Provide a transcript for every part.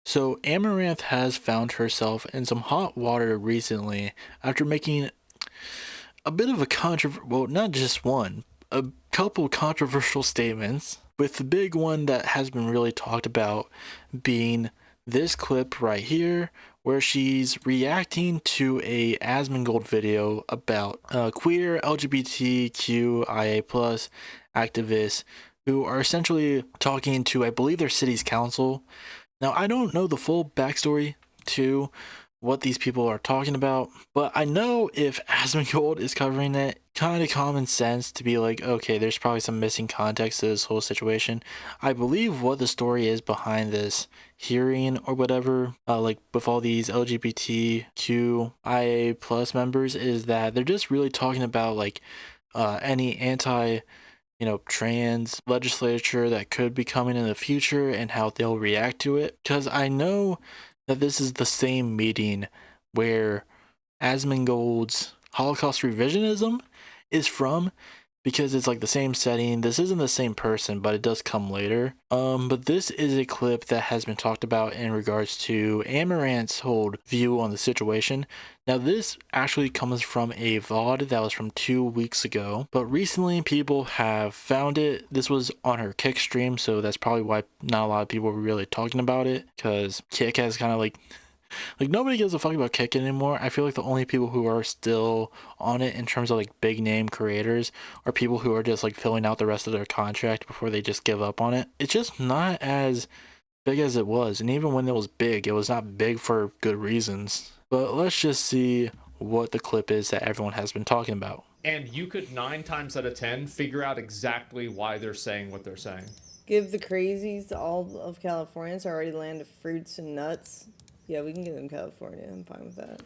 So Amaranth has found herself in some hot water recently after making a bit of a well, not just one, a couple controversial statements, with the big one that has been really talked about being this clip right here, where she's reacting to a Asmongold video about queer LGBTQIA plus activists who are essentially talking to, I believe, their city's council. Now, I don't know the full backstory to what these people are talking about, but I know if Asmongold is covering it, kind of common sense to be like, okay, there's probably some missing context to this whole situation. I believe what the story is behind this hearing or whatever, like with all these LGBTQIA plus members, is that they're just really talking about like any anti trans legislature that could be coming in the future and how they'll react to it. Because I know that this is the same meeting where Asmongold's Holocaust revisionism is from, because it's like the same setting. This isn't the same person, but it does come later. But this is a clip that has been talked about in regards to Amaranth's whole view on the situation. Now, this actually comes from a VOD that was from 2 weeks ago, but recently people have found it. This was on her Kick stream, so that's probably why not a lot of people were really talking about it, because Kick has kind of like nobody gives a fuck about Kick anymore. I feel like the only people who are still on it in terms of like big name creators are people who are just like filling out the rest of their contract before they just give up on it. It's just not as big as it was, and even when it was big, it was not big for good reasons. But let's just see what the clip is that everyone has been talking about. And you could 9 times out of 10 figure out exactly why they're saying what they're saying. Give the crazies to all of California. It's already land of fruits and nuts. Yeah, we can give them California. I'm fine with that.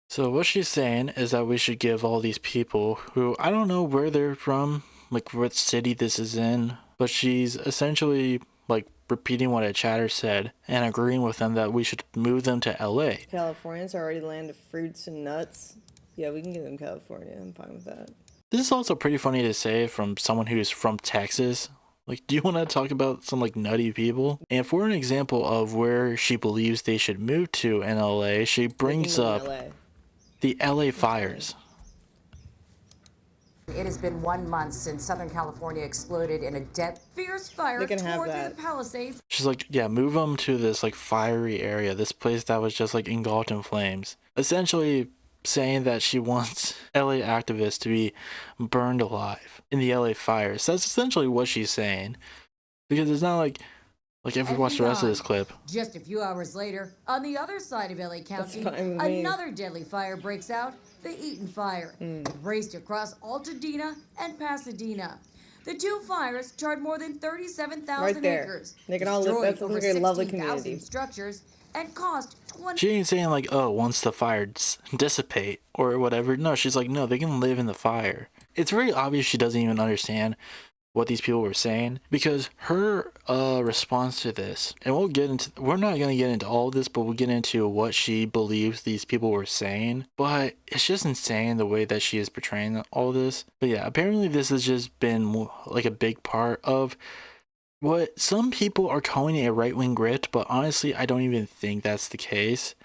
So what she's saying is that we should give all these people who, I don't know where they're from, like what city this is in, but she's essentially like repeating what a chatter said and agreeing with them that we should move them to LA. California's already land of fruits and nuts. Yeah, we can give them California. I'm fine with that. This is also pretty funny to say from someone who's from Texas. Like, do you want to talk about some like nutty people? And for an example of where she believes they should move to in LA, she brings up the LA fires. It has been 1 month since Southern California exploded in a fierce fire tore through the Palisades. She's like, yeah, move them to this like fiery area, this place that was just like engulfed in flames. Essentially saying that she wants LA activists to be burned alive in the LA fires. That's essentially what she's saying. Because it's not like if we watch the rest of this clip. Just a few hours later, on the other side of LA County, another deadly fire breaks out, the Eaton Fire. It raced across Altadena and Pasadena. The two fires charred more than 37,000 acres. They can all live. That's like a lovely community. Structures and cost 20. She ain't saying like, oh, once the fire dissipate or whatever. No, she's like, no, they can live in the fire. It's very obvious she doesn't even understand what these people were saying, because her response to this, and we're not going to get into all of this, but we'll get into what she believes these people were saying. But it's just insane the way that she is portraying all this. But yeah, apparently this has just been like a big part of what some people are calling a right-wing grift, but honestly, I don't even think that's the case.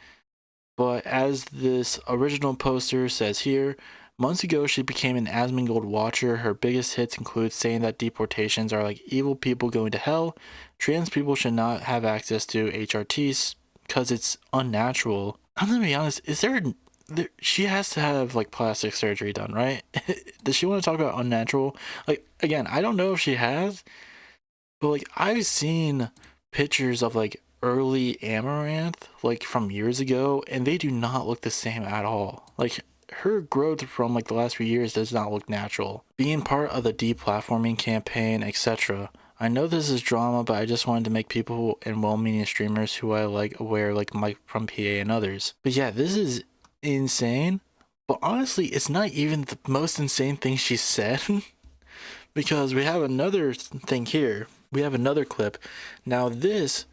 But as this original poster says here, months ago, she became an Asmongold watcher. Her biggest hits include saying that deportations are like evil people going to hell. Trans people should not have access to HRTs because it's unnatural. I'm gonna be honest, she has to have like plastic surgery done, right? Does she want to talk about unnatural? Like, again, I don't know if she has, but like I've seen pictures of like early Amouranth, like from years ago, and they do not look the same at all. Like, her growth from like the last few years does not look natural. Being part of the deplatforming campaign, etc. I know this is drama, but I just wanted to make people and well-meaning streamers who I like aware, like Mike from PA and others. But yeah, this is insane. But honestly, it's not even the most insane thing she said. Because we have another thing here. We have another clip. Now this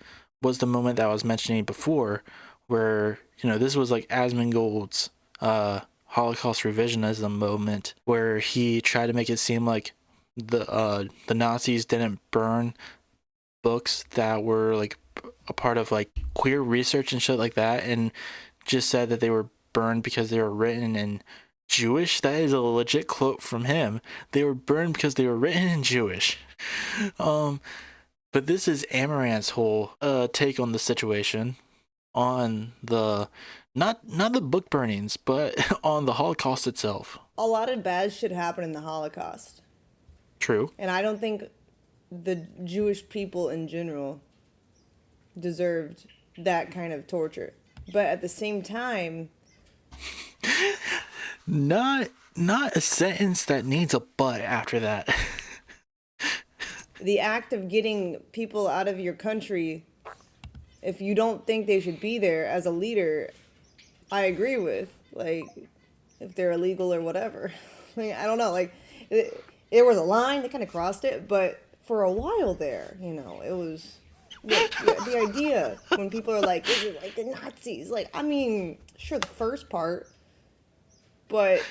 was the moment that I was mentioning before, where, this was like Asmongold's Holocaust revisionism moment, where he tried to make it seem like the Nazis didn't burn books that were like a part of like queer research and shit like that, and just said that they were burned because they were written in Jewish. That is a legit quote from him. They were burned because they were written in Jewish. But this is Amaranth's whole take on the situation, on the not the book burnings, but on the Holocaust itself. A lot of bad shit happened in the Holocaust. True. And I don't think the Jewish people in general deserved that kind of torture. But at the same time, not a sentence that needs a but after that. the act of getting people out of your country, if you don't think they should be there as a leader, I agree with. Like, if they're illegal or whatever. Like, I don't know. Like, it was a line. They kind of crossed it. But for a while there, you know, it was... the idea when people are like, this is like the Nazis. Like, I mean, sure, the first part. But...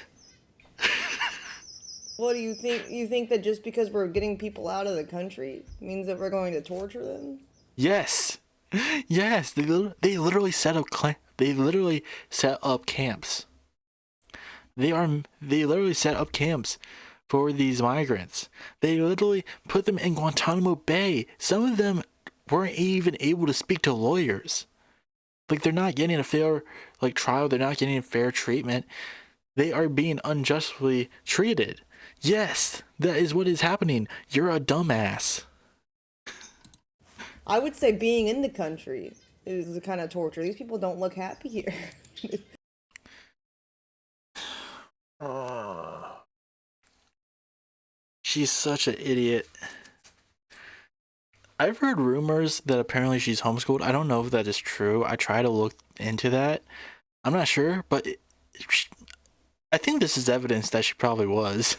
What do you think? You think that just because we're getting people out of the country means that we're going to torture them? Yes. Yes, they literally set up camps. They literally set up camps for these migrants. They literally put them in Guantanamo Bay. Some of them weren't even able to speak to lawyers. Like, they're not getting a fair trial. They're not getting fair treatment. They are being unjustly treated. Yes, that is what is happening. You're a dumbass. I would say being in the country is the kind of torture. These people don't look happy here. She's such an idiot. I've heard rumors that apparently she's homeschooled. I don't know if that is true. I try to look into that. I'm not sure, but I think this is evidence that she probably was.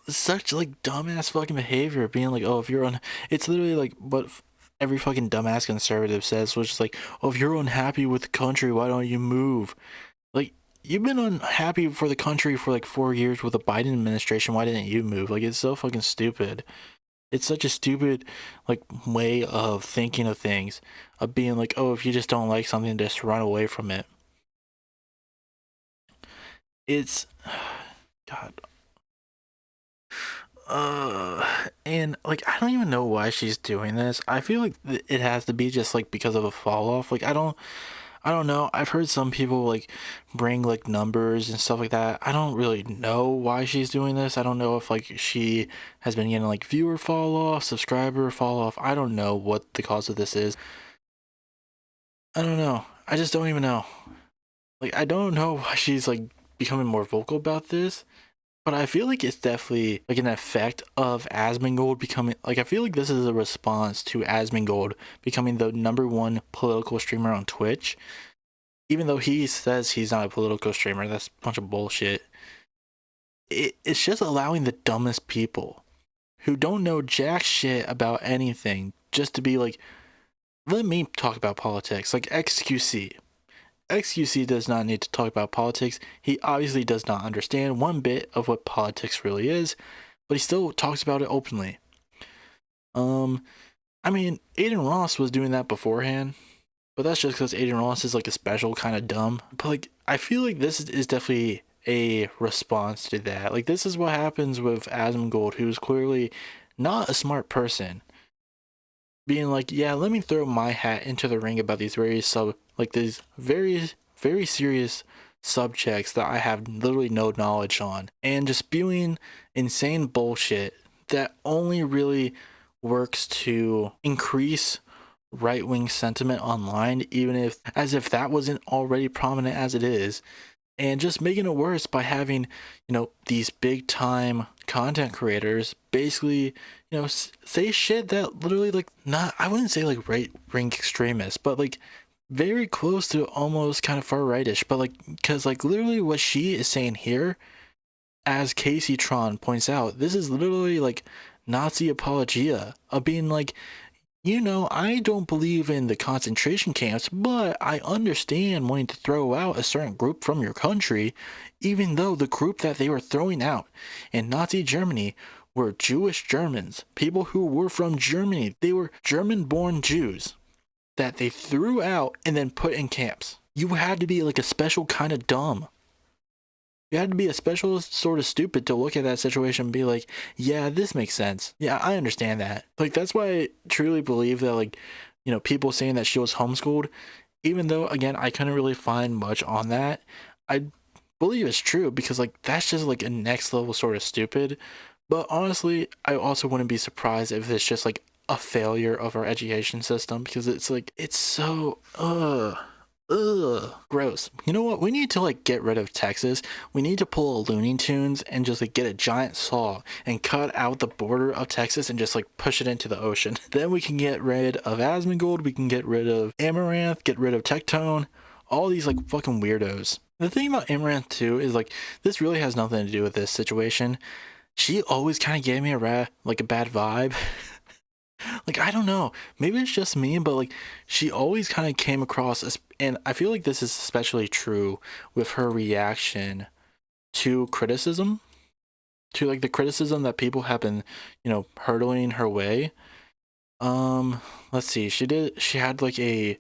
Such like dumbass fucking behavior, being like, oh, if you're on, it's literally like what every fucking dumbass conservative says, which is like, oh, if you're unhappy with the country, why don't you move? Like, you've been unhappy for the country for like 4 years with the Biden administration. Why didn't you move? Like, it's so fucking stupid. It's such a stupid like way of thinking of things, of being like, oh, if you just don't like something, just run away from it. It's God. And like, I don't even know why she's doing this. I feel like it has to be just like because of a fall off. Like, I don't know. I've heard some people like bring like numbers and stuff like that. I don't really know why she's doing this. I don't know if like she has been getting like viewer fall off, subscriber fall off. I don't know what the cause of this is. I don't know. I just don't even know. Like, I don't know why she's like becoming more vocal about this. But I feel like it's definitely like an effect of Asmongold becoming, like, I feel like this is a response to Asmongold becoming the #1 political streamer on Twitch. Even though he says he's not a political streamer, that's a bunch of bullshit. It's just allowing the dumbest people who don't know jack shit about anything just to be like, let me talk about politics. Like XQC. XQC does not need to talk about politics. He obviously does not understand one bit of what politics really is, but he still talks about it openly. I mean, Aiden Ross was doing that beforehand, but that's just because Aiden Ross is like a special kind of dumb. But like, I feel like this is definitely a response to that. Like, this is what happens with Asmongold, who's clearly not a smart person, being like, yeah, let me throw my hat into the ring about these very serious subjects that I have literally no knowledge on, and just spewing insane bullshit that only really works to increase right-wing sentiment online, even as if that wasn't already prominent as it is, and just making it worse by having, you know, these big time content creators basically, you know, say shit that literally, like, not, I wouldn't say like right-wing extremists, but like very close to almost kind of far rightish. But like, because like literally what she is saying here, as Casey Tron points out, this is literally like Nazi apologia of being like, you know, I don't believe in the concentration camps, but I understand wanting to throw out a certain group from your country, even though the group that they were throwing out in Nazi Germany were Jewish Germans, people who were from Germany. They were German-born Jews that they threw out and then put in camps. You had to be like a special kind of dumb. You had to be a special sort of stupid to look at that situation and be like, yeah, this makes sense. Yeah, I understand that. Like, that's why I truly believe that, like, you know, people saying that she was homeschooled, even though, again, I couldn't really find much on that, I believe it's true because, like, that's just like a next level sort of stupid. But honestly, I also wouldn't be surprised if it's just like a failure of our education system, because it's like, it's so, gross. You know what? We need to like get rid of Texas. We need to pull a Looney Tunes and just like get a giant saw and cut out the border of Texas and just like push it into the ocean. Then we can get rid of Asmongold. We can get rid of Amouranth. Get rid of Tectone. All these like fucking weirdos. The thing about Amouranth too is like, this really has nothing to do with this situation. She always kind of gave me a bad vibe. Like, I don't know, maybe it's just me, but like, she always kind of came across as, and I feel like this is especially true with her reaction to criticism, to like the criticism that people have been, you know, hurtling her way. Let's see, she had like a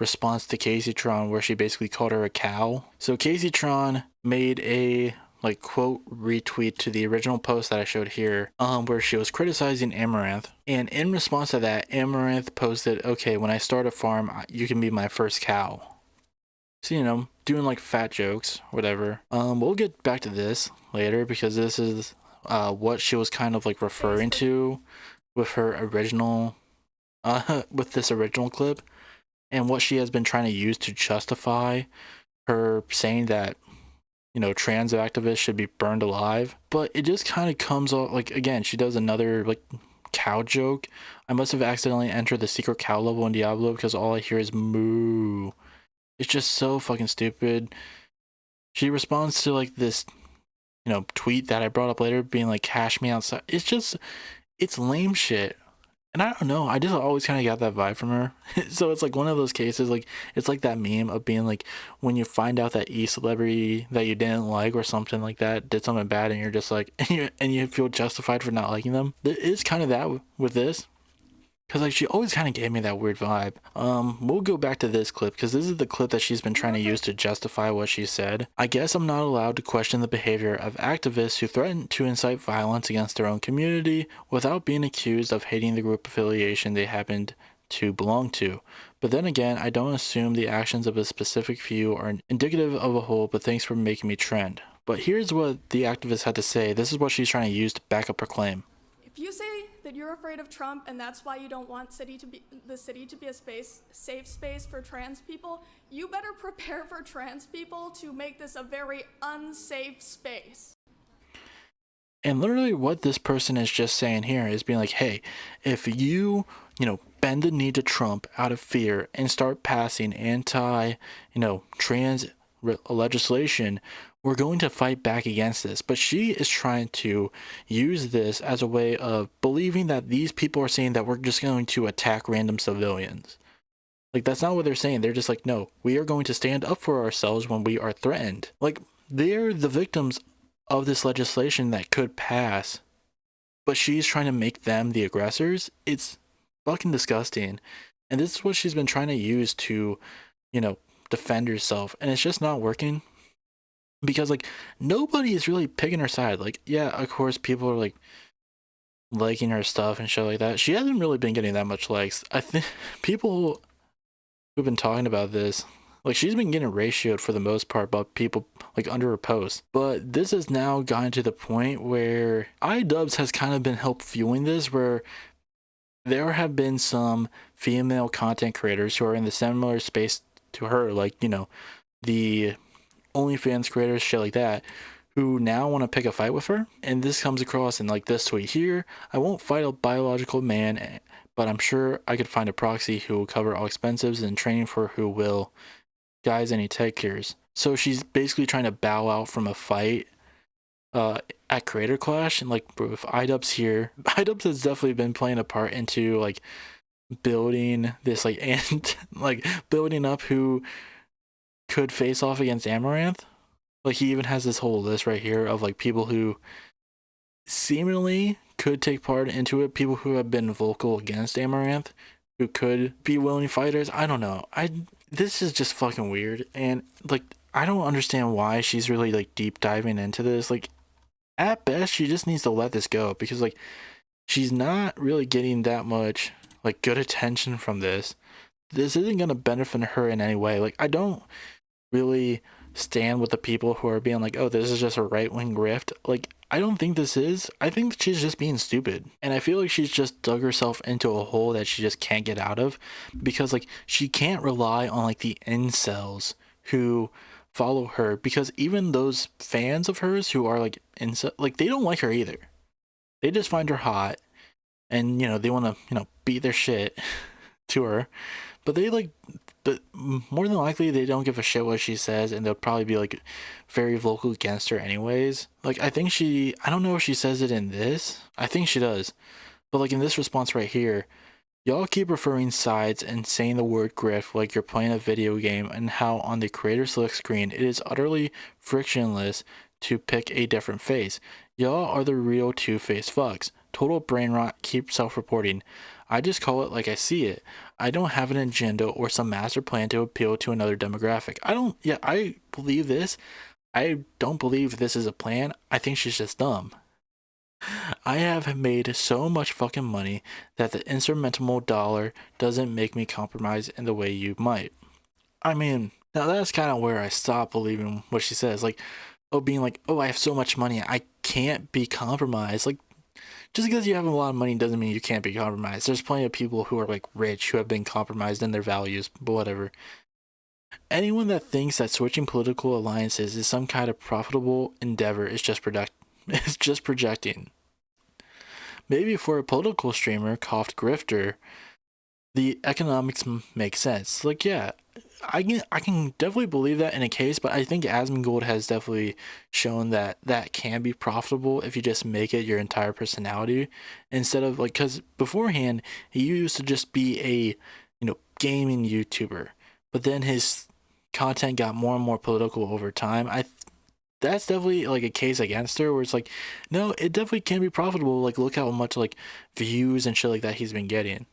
response to Casey Tron where she basically called her a cow. So Casey Tron made a like quote retweet to the original post that I showed here, where she was criticizing Amouranth, and in response to that, Amouranth posted, okay, when I start a farm, you can be my first cow. So, you know, doing like fat jokes, whatever. We'll get back to this later because this is what she was kind of like referring to with her original with this original clip, and what she has been trying to use to justify her saying that, you know, trans activists should be burned alive. But it just kind of comes off like, again, she does another like cow joke. I must have accidentally entered the secret cow level in Diablo because all I hear is moo. It's just so fucking stupid. She responds to like this, you know, tweet that I brought up later being like, cash me outside. It's lame shit. And I don't know, I just always kind of got that vibe from her. So it's like one of those cases, like, it's like that meme of being like, when you find out that celebrity that you didn't like or something like that did something bad, and you're just like, and you feel justified for not liking them. There is kind of that with this. Because like, she always kind of gave me that weird vibe. We'll go back to this clip because this is the clip that she's been trying to use to justify what she said. I guess I'm not allowed to question the behavior of activists who threaten to incite violence against their own community without being accused of hating the group affiliation they happened to belong to. But then again, I don't assume the actions of a specific few are indicative of a whole, but thanks for making me trend. But here's what the activist had to say. This is what she's trying to use to back up her claim. If you say that you're afraid of Trump and that's why you don't want the city to be a safe space for trans people, you better prepare for trans people to make this a very unsafe space. And literally what this person is just saying here is being like, hey, if you know, bend the knee to Trump out of fear and start passing trans legislation, we're going to fight back against this. But she is trying to use this as a way of believing that these people are saying that we're just going to attack random civilians. Like, that's not what they're saying. They're just like, no, we are going to stand up for ourselves when we are threatened. Like, they're the victims of this legislation that could pass, but she's trying to make them the aggressors. It's fucking disgusting. And this is what she's been trying to use to, you know, defend herself, and it's just not working. Because like, nobody is really picking her side. Like, yeah, of course people are like liking her stuff and shit like that. She hasn't really been getting that much likes. I think people who've been talking about this, like, she's been getting ratioed for the most part by people like under her post. But this has now gotten to the point where iDubbbz has kind of been help fueling this, where there have been some female content creators who are in the similar space to her, like, you know, the OnlyFans creators, shit like that, who now want to pick a fight with her. And this comes across in like this tweet here: I won't fight a biological man, but I'm sure I could find a proxy who will cover all expenses and training for who will. Guys, any takers? So she's basically trying to bow out from a fight at Creator Clash. And like, with iDubbbz here, iDubbbz has definitely been playing a part into like building this like, and like building up who could face off against Amouranth. Like, he even has this whole list right here of like people who seemingly could take part into it, people who have been vocal against Amouranth, who could be willing fighters. I don't know. This is just fucking weird, and like I don't understand why she's really like deep diving into this. Like at best, she just needs to let this go, because like she's not really getting that much like good attention from this. This isn't gonna benefit her in any way. Like I don't really stand with the people who are being like, oh, this is just a right-wing grift. Like I don't think this is. I think she's just being stupid, and I feel like she's just dug herself into a hole that she just can't get out of, because like she can't rely on like the incels who follow her, because even those fans of hers who are like incel, like they don't like her either. They just find her hot, and they want to beat their shit to her, but but more than likely they don't give a shit what she says, and they'll probably be like very vocal against her anyways. Like I don't know if she says it in this, I think she does, but like in this response right here, y'all keep referring sides and saying the word grift like you're playing a video game, and how on the creator select screen it is utterly frictionless to pick a different face. Y'all are the real two-faced fucks. Total brain rot, keep self-reporting. I just call it like I see it. I don't have an agenda or some master plan to appeal to another demographic. I believe this. I don't believe this is a plan. I think she's just dumb. I have made so much fucking money that the instrumental dollar doesn't make me compromise in the way you might. I mean, now that's kind of where I stop believing what she says. Like, being like, oh, I have so much money, I can't be compromised. Like, just because you have a lot of money doesn't mean you can't be compromised. There's plenty of people who are like rich who have been compromised in their values, but whatever. Anyone that thinks that switching political alliances is some kind of profitable endeavor is just projecting. Maybe for a political streamer, coughed grifter, the economics make sense. Like, yeah, I can definitely believe that in a case, but I think Asmongold has definitely shown that that can be profitable if you just make it your entire personality, instead of like, because beforehand he used to just be a gaming YouTuber, but then his content got more and more political over time. That's definitely like a case against her, where it's like, no, it definitely can be profitable. Like, look how much like views and shit like that he's been getting.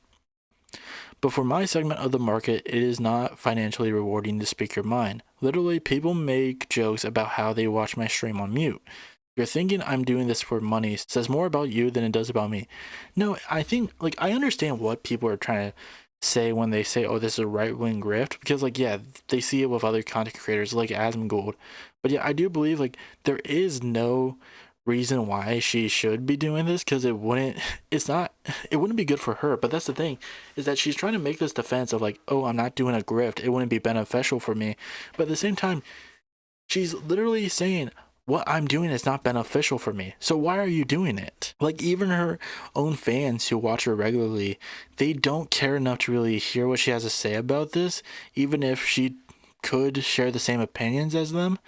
But for my segment of the market, it is not financially rewarding to speak your mind. Literally, people make jokes about how they watch my stream on mute. You're thinking I'm doing this for money says more about you than it does about me. No, I think, like, I understand what people are trying to say when they say, oh, this is a right-wing grift, because, like, yeah, they see it with other content creators like Asmongold. But yeah, I do believe, like, there is no reason why she should be doing this, because it wouldn't be good for her. But that's the thing, is that she's trying to make this defense of like, oh, I'm not doing a grift, it wouldn't be beneficial for me. But at the same time, she's literally saying what I'm doing is not beneficial for me, so why are you doing it? Like, even her own fans who watch her regularly, they don't care enough to really hear what she has to say about this, even if she could share the same opinions as them.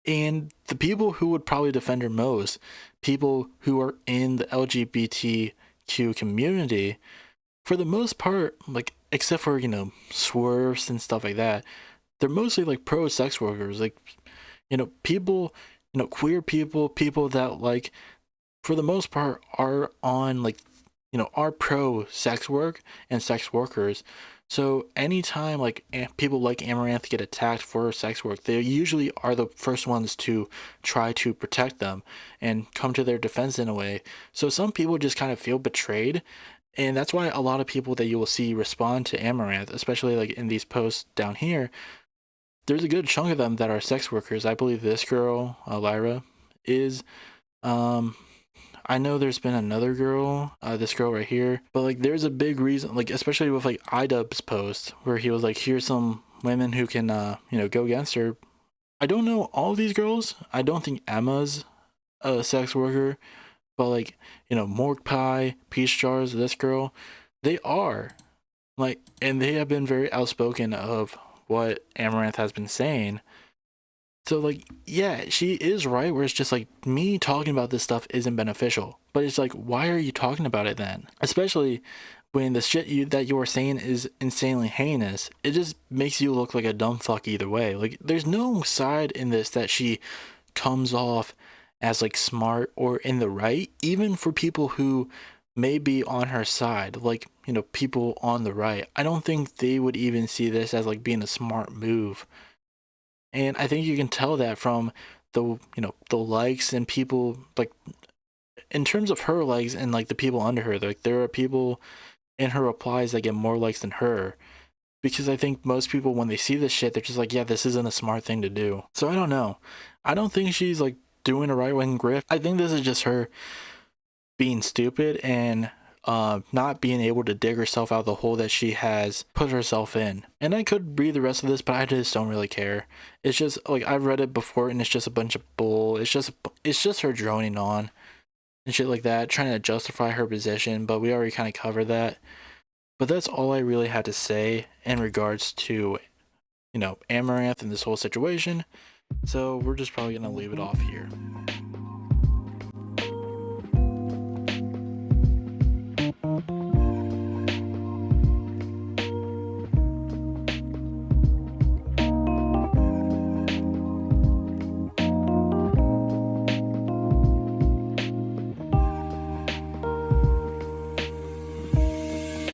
And the people who would probably defend her most, people who are in the LGBTQ community, for the most part, like, except for, swerves and stuff like that, they're mostly like pro sex workers, like, people, queer people that, like, for the most part are on, like, are pro sex work and sex workers. So anytime like people like Amouranth get attacked for sex work, they usually are the first ones to try to protect them and come to their defense in a way. So some people just kind of feel betrayed, and that's why a lot of people that you will see respond to Amouranth, especially like in these posts down here, there's a good chunk of them that are sex workers. I believe this girl, Lyra, is. I know there's been another girl, this girl right here, but like there's a big reason, like especially with like iDubbbz's post where he was like, here's some women who can go against her. I don't know all of these girls. I don't think Emma's a sex worker, but like, Morg Pie, Peach Jars, this girl, they are, like, and they have been very outspoken of what Amouranth has been saying. So, like, yeah, she is right, where it's just like, me talking about this stuff isn't beneficial. But it's like, why are you talking about it then? Especially when the shit that you are saying is insanely heinous. It just makes you look like a dumb fuck either way. Like, there's no side in this that she comes off as like smart or in the right, even for people who may be on her side, like, you know, people on the right. I don't think they would even see this as like being a smart move. And I think you can tell that from the, you know, the likes and people, like, in terms of her likes and like the people under her, like there are people in her replies that get more likes than her, because I think most people, when they see this shit, they're just like, yeah, this isn't a smart thing to do. So I don't know. I don't think she's like doing a right wing grift. I think this is just her being stupid and not being able to dig herself out of the hole that she has put herself in. And I could read the rest of this, but I just don't really care. It's just like, I've read it before and it's just a bunch of bull. It's just her droning on and shit like that, trying to justify her position, but we already kind of covered that. But that's all I really had to say in regards to, you know, Amouranth and this whole situation. So we're just probably gonna leave it off here.